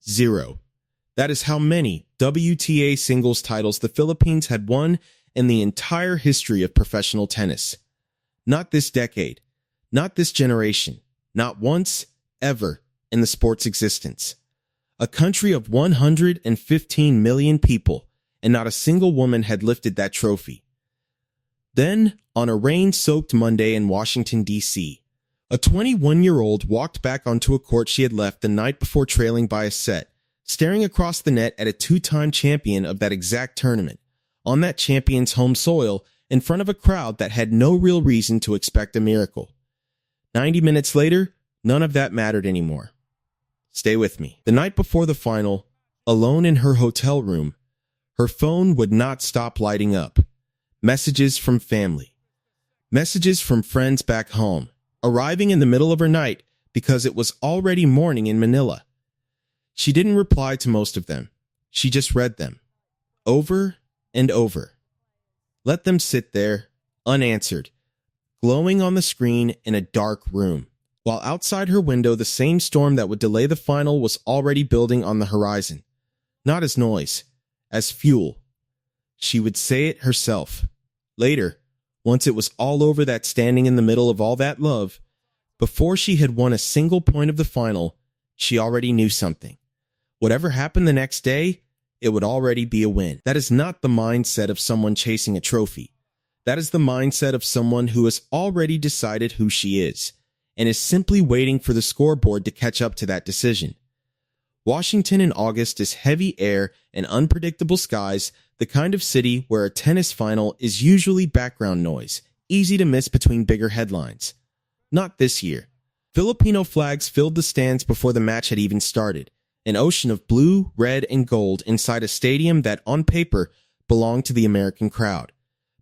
0. That is how many WTA singles titles the Philippines had won in the entire history of professional tennis. Not this decade, not this generation, not once, ever, in the sport's existence. A country of 115 million people, and not a single woman had lifted that trophy. Then, on a rain-soaked Monday in Washington, D.C., a 21-year-old walked back onto a court she had left the night before trailing by a set, staring across the net at a two-time champion of that exact tournament, on that champion's home soil, in front of a crowd that had no real reason to expect a miracle. 90 minutes later, none of that mattered anymore. Stay with me. The night before the final, alone in her hotel room, her phone would not stop lighting up. Messages from family. Messages from friends back home, arriving in the middle of her night because it was already morning in Manila. She didn't reply to most of them. She just read them. Over and over. Let them sit there, unanswered, glowing on the screen in a dark room, while outside her window the same storm that would delay the final was already building on the horizon. Not as noise, as fuel. She would say it herself. Later, once it was all over, that standing in the middle of all that love, before she had won a single point of the final, she already knew something. Whatever happened the next day, it would already be a win. That is not the mindset of someone chasing a trophy. That is the mindset of someone who has already decided who she is, and is simply waiting for the scoreboard to catch up to that decision. Washington in August is heavy air and unpredictable skies, the kind of city where a tennis final is usually background noise, easy to miss between bigger headlines. Not this year. Filipino flags filled the stands before the match had even started, an ocean of blue, red, and gold inside a stadium that, on paper, belonged to the American crowd,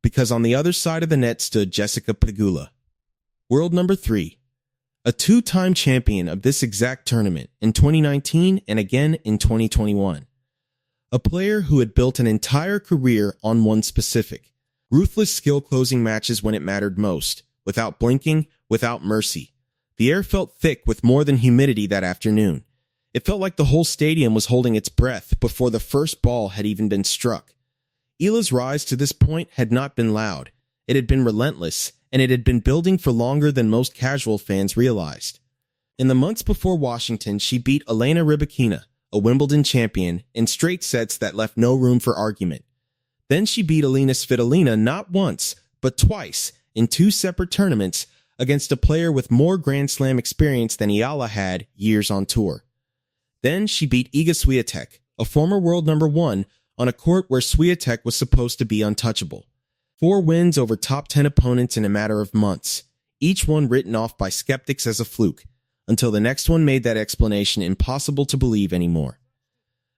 because on the other side of the net stood Jessica Pegula. World number 3. A two-time champion of this exact tournament in 2019 and again in 2021. A player who had built an entire career on one specific, ruthless skill closing matches when it mattered most, without blinking, without mercy. The air felt thick with more than humidity that afternoon. It felt like the whole stadium was holding its breath before the first ball had even been struck. Eala's rise to this point had not been loud. It had been relentless, and it had been building for longer than most casual fans realized. In the months before Washington, she beat Elena Rybakina, a Wimbledon champion, in straight sets that left no room for argument. Then she beat Alina Svitolina not once, but twice, in 2 separate tournaments, against a player with more Grand Slam experience than Eala had years on tour. Then she beat Iga Swiatek, a former world number 1, on a court where Swiatek was supposed to be untouchable. 4 wins over top 10 opponents in a matter of months, each one written off by skeptics as a fluke, until the next one made that explanation impossible to believe anymore.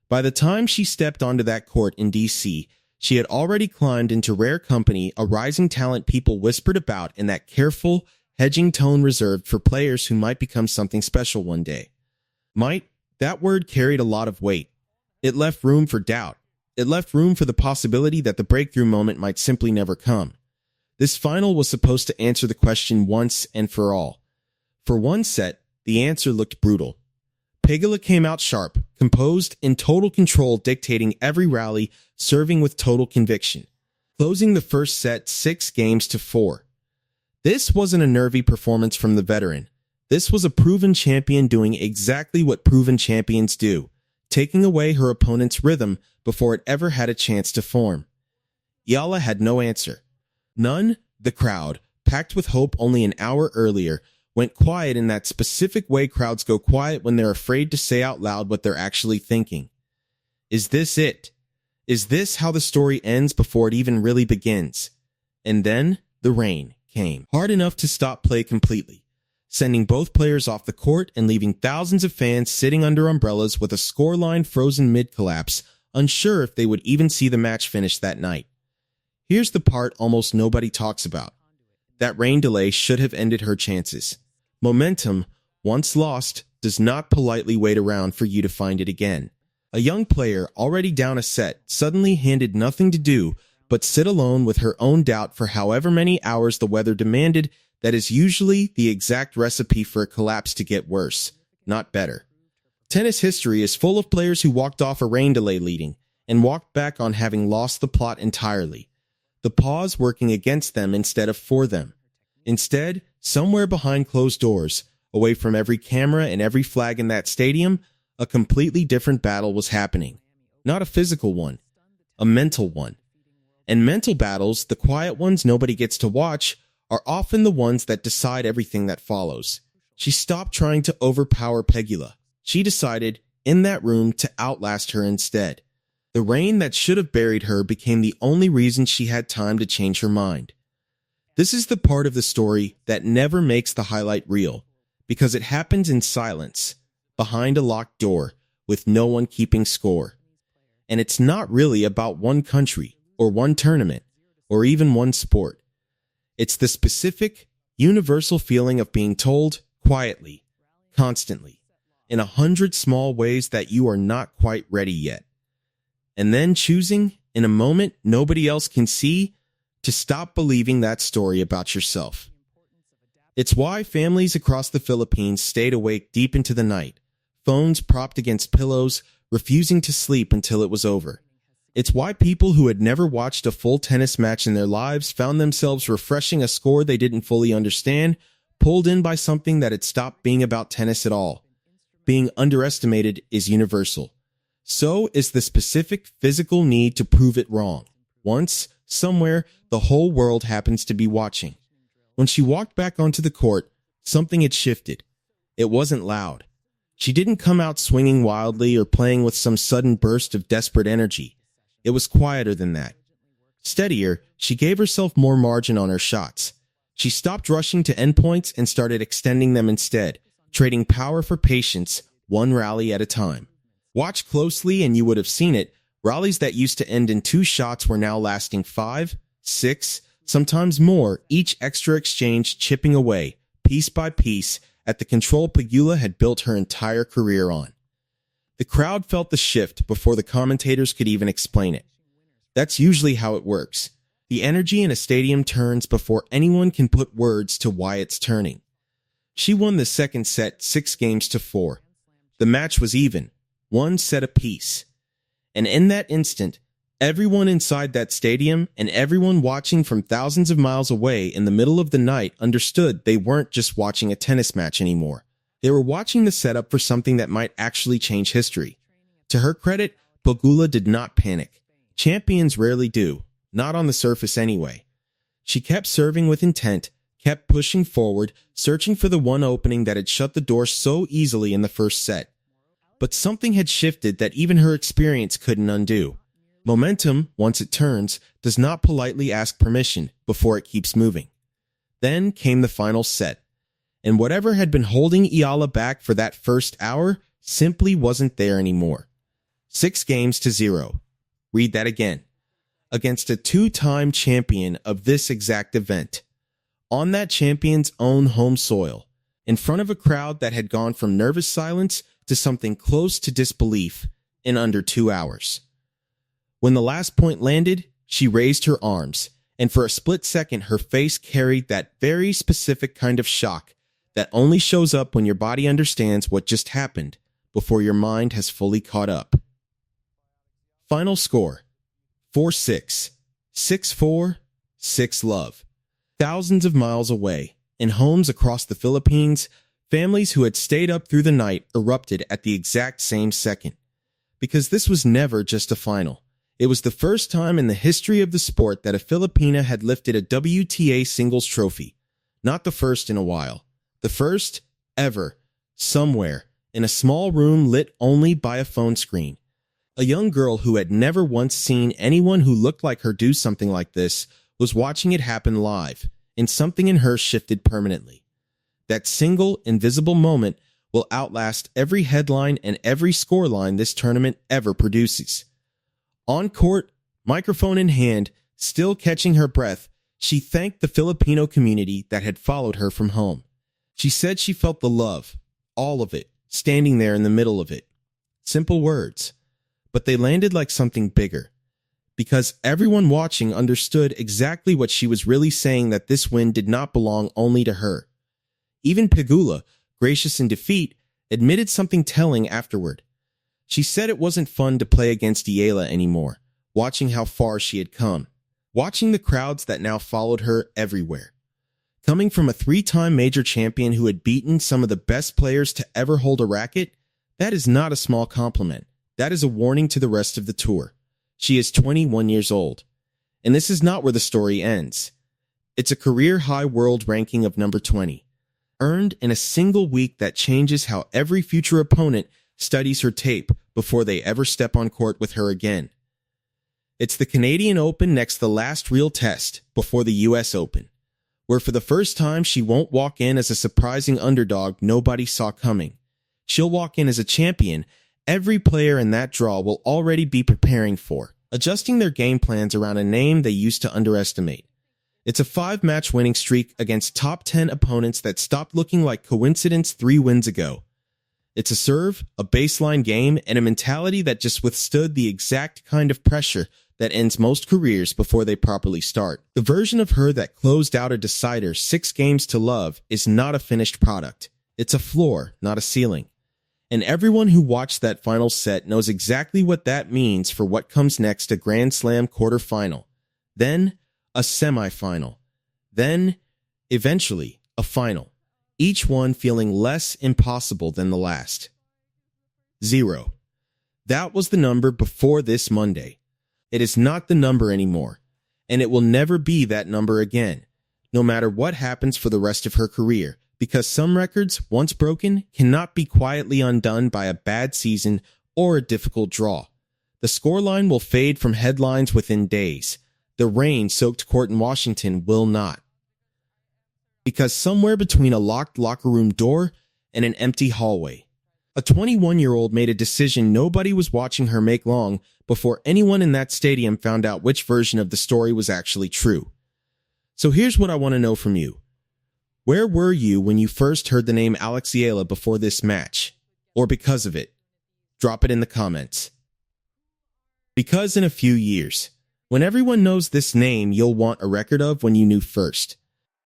By the time she stepped onto that court in D.C., she had already climbed into rare company, a rising talent people whispered about in that careful, hedging tone reserved for players who might become something special one day. Might, that word carried a lot of weight. It left room for doubt. It left room for the possibility that the breakthrough moment might simply never come. This final was supposed to answer the question once and for all. For one set, the answer looked brutal. Pegula came out sharp, composed, in total control, dictating every rally, serving with total conviction, closing the first set 6-4. This wasn't a nervy performance from the veteran. This was a proven champion doing exactly what proven champions do, taking away her opponent's rhythm before it ever had a chance to form. Eala had no answer. None. The crowd, packed with hope only an hour earlier, went quiet in that specific way crowds go quiet when they're afraid to say out loud what they're actually thinking. Is this it? Is this how the story ends before it even really begins? And then the rain came, hard enough to stop play completely, sending both players off the court and leaving thousands of fans sitting under umbrellas with a scoreline frozen mid-collapse, unsure if they would even see the match finish that night. Here's the part almost nobody talks about. That rain delay should have ended her chances. Momentum, once lost, does not politely wait around for you to find it again. A young player, already down a set, suddenly handed nothing to do but sit alone with her own doubt for however many hours the weather demanded. That is usually the exact recipe for a collapse to get worse, not better. Tennis history is full of players who walked off a rain delay leading and walked back on having lost the plot entirely, the pause working against them instead of for them. Instead, somewhere behind closed doors, away from every camera and every flag in that stadium, a completely different battle was happening. Not a physical one, a mental one. And mental battles, the quiet ones nobody gets to watch, are often the ones that decide everything that follows. She stopped trying to overpower Pegula. She decided, in that room, to outlast her instead. The rain that should have buried her became the only reason she had time to change her mind. This is the part of the story that never makes the highlight reel, because it happens in silence, behind a locked door, with no one keeping score. And it's not really about one country, or one tournament, or even one sport. It's the specific, universal feeling of being told, quietly, constantly, in 100 small ways that you are not quite ready yet. And then choosing, in a moment nobody else can see, to stop believing that story about yourself. It's why families across the Philippines stayed awake deep into the night, phones propped against pillows, refusing to sleep until it was over. It's why people who had never watched a full tennis match in their lives found themselves refreshing a score they didn't fully understand, pulled in by something that had stopped being about tennis at all. Being underestimated is universal. So is the specific physical need to prove it wrong. Once, somewhere, the whole world happens to be watching. When she walked back onto the court, something had shifted. It wasn't loud. She didn't come out swinging wildly or playing with some sudden burst of desperate energy. It was quieter than that. Steadier, she gave herself more margin on her shots. She stopped rushing to endpoints and started extending them instead, trading power for patience, one rally at a time. Watch closely and you would have seen it. Rallies that used to end in 2 shots were now lasting 5, 6, sometimes more, each extra exchange chipping away, piece by piece, at the control Pegula had built her entire career on. The crowd felt the shift before the commentators could even explain it. That's usually how it works. The energy in a stadium turns before anyone can put words to why it's turning. She won the second set 6-4. The match was even, 1 set apiece. And in that instant, everyone inside that stadium and everyone watching from thousands of miles away in the middle of the night understood they weren't just watching a tennis match anymore. They were watching the setup for something that might actually change history. To her credit, Pegula did not panic. Champions rarely do, not on the surface anyway. She kept serving with intent, kept pushing forward, searching for the one opening that had shut the door so easily in the first set. But something had shifted that even her experience couldn't undo. Momentum, once it turns, does not politely ask permission before it keeps moving. Then came the final set. And whatever had been holding Eala back for that first hour simply wasn't there anymore. 6-0. Read that again. Against a 2-time champion of this exact event. On that champion's own home soil. In front of a crowd that had gone from nervous silence to something close to disbelief in under 2 hours. When the last point landed, she raised her arms, and for a split second her face carried that very specific kind of shock that only shows up when your body understands what just happened before your mind has fully caught up. Final score: 4-6, 6-4, 6-love. Thousands of miles away, in homes across the Philippines, families who had stayed up through the night erupted at the exact same second. Because this was never just a final. It was the first time in the history of the sport that a Filipina had lifted a WTA singles trophy. Not the first in a while. The first, ever, somewhere, in a small room lit only by a phone screen. A young girl who had never once seen anyone who looked like her do something like this was watching it happen live, and something in her shifted permanently. That single, invisible moment will outlast every headline and every scoreline this tournament ever produces. On court, microphone in hand, still catching her breath, she thanked the Filipino community that had followed her from home. She said she felt the love, all of it, standing there in the middle of it. Simple words, but they landed like something bigger. Because everyone watching understood exactly what she was really saying, that this win did not belong only to her. Even Pegula, gracious in defeat, admitted something telling afterward. She said it wasn't fun to play against Eala anymore, watching how far she had come, watching the crowds that now followed her everywhere. Coming from a three-time major champion who had beaten some of the best players to ever hold a racket, that is not a small compliment. That is a warning to the rest of the tour. She is 21 years old. And this is not where the story ends. It's a career-high world ranking of number 20, earned in a single week that changes how every future opponent studies her tape before they ever step on court with her again. It's the Canadian Open next the last real test before the US Open, where for the first time she won't walk in as a surprising underdog nobody saw coming. She'll walk in as a champion every player in that draw will already be preparing for, adjusting their game plans around a name they used to underestimate. It's a 5-match winning streak against top 10 opponents that stopped looking like coincidence 3 wins ago. It's a serve, a baseline game, and a mentality that just withstood the exact kind of pressure that ends most careers before they properly start. The version of her that closed out a decider 6 games to love is not a finished product. It's a floor, not a ceiling. And everyone who watched that final set knows exactly what that means for what comes next: a Grand Slam quarterfinal, then a semifinal, then, eventually, a final, each one feeling less impossible than the last. 0. That was the number before this Monday. It is not the number anymore, and it will never be that number again, no matter what happens for the rest of her career, because some records, once broken, cannot be quietly undone by a bad season or a difficult draw. The scoreline will fade from headlines within days. The rain-soaked court in Washington will not. Because somewhere between a locked locker room door and an empty hallway, a 21-year-old made a decision nobody was watching her make long before anyone in that stadium found out which version of the story was actually true. So here's what I want to know from you. Where were you when you first heard the name Alex Eala before this match? Or because of it? Drop it in the comments. Because in a few years, when everyone knows this name you'll want a record of when you knew first.